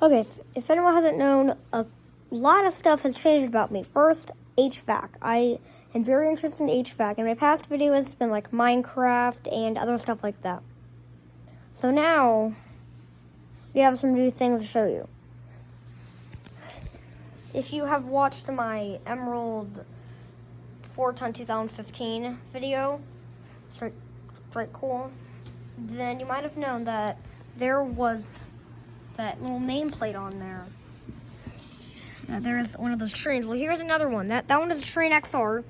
Okay, if anyone hasn't known, a lot of stuff has changed about me. First, HVAC. I am very interested in HVAC. In my past videos, it's been like Minecraft and other stuff like that. So now, we have some new things to show you. If you have watched my Emerald 4-ton 2015 video, it's quite cool, then you might have known that there was that little nameplate on there. There's one of those trains. Well, here's another one. That one is a Train XR.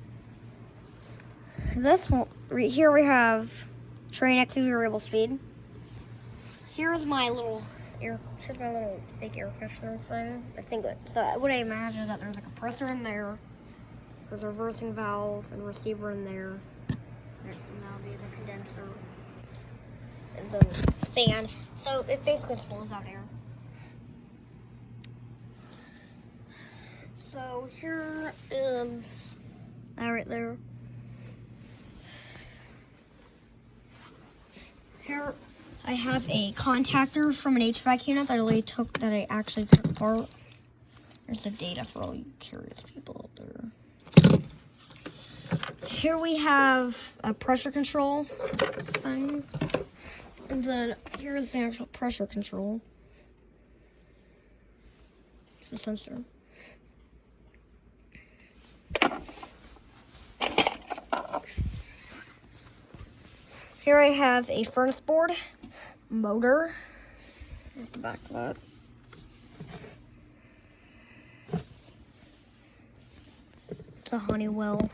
This one, here we have Train X2 variable speed. Here's my little fake air conditioner thing. I think so. What I imagine is that there's a compressor in there. There's a reversing valve and receiver in there. And that'll be the condenser and the fan. So it basically just blows out air. So here is that right there. Here I have a contactor from an HVAC unit that I actually took apart. There's the data for all you curious people out there. Here we have a pressure control thing. And then here's the actual pressure control. It's a sensor. Here I have a furnace board, motor, at the back of that. It's a Honeywell.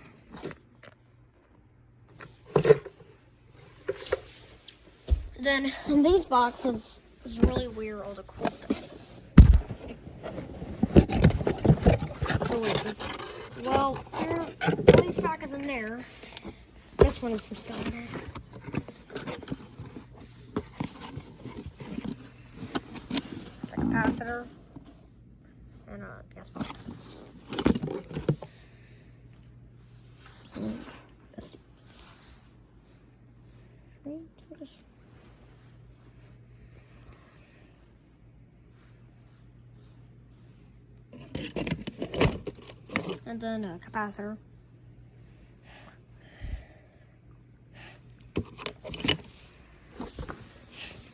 Then in these boxes is really where all the cool stuff is. Oh wait, well, these packets in there. This one is some stuff in it. The capacitor and a gas pump. And then a capacitor.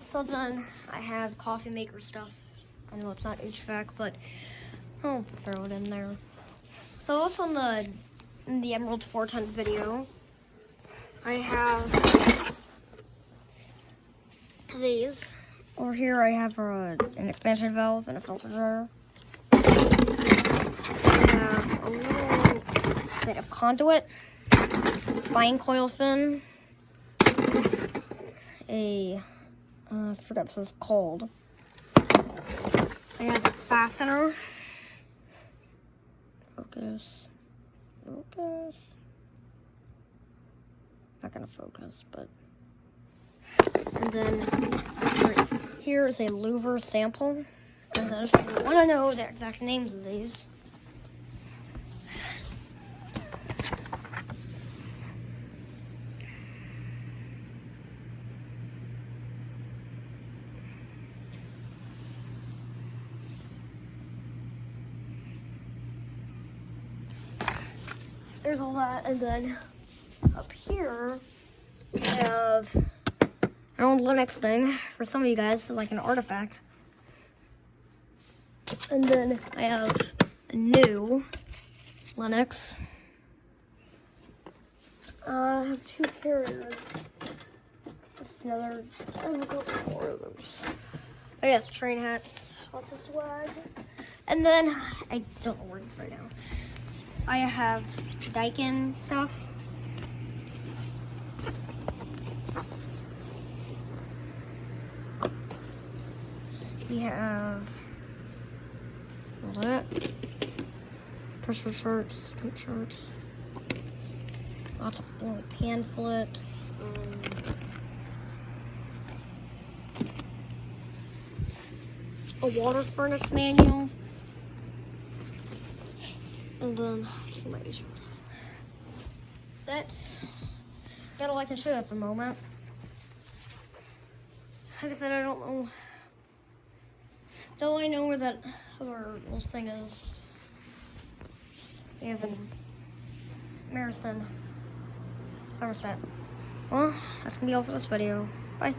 So then I have coffee maker stuff. I know it's not HVAC, but I'll throw it in there. So also in the Emerald 4-ton video, I have these. Or here I have an expansion valve and a filter dryer. I have a little bit of conduit, spine coil fin, I forgot what it's called. I have a fastener. Focus. Not gonna focus, but. And then here is a louver sample. And then if you want to know the exact names of these. There's all that, and then up here we have an old Linux thing for some of you guys. It's like an artifact. And then I have a new Linux. I have two carriers. Another, I've got 4 of those. Oh yes, train hats, lots of swag. And then, I don't know where it is right now. I have Daikin stuff. We have all that. Pressure charts, temp charts. Lots of little pamphlets. A water furnace manual. And then my issues. That's all I can show you at the moment. Like I said, I don't know Though I know where that other little thing is. Even Marison. Thermostat. Well, that's gonna be all for this video. Bye.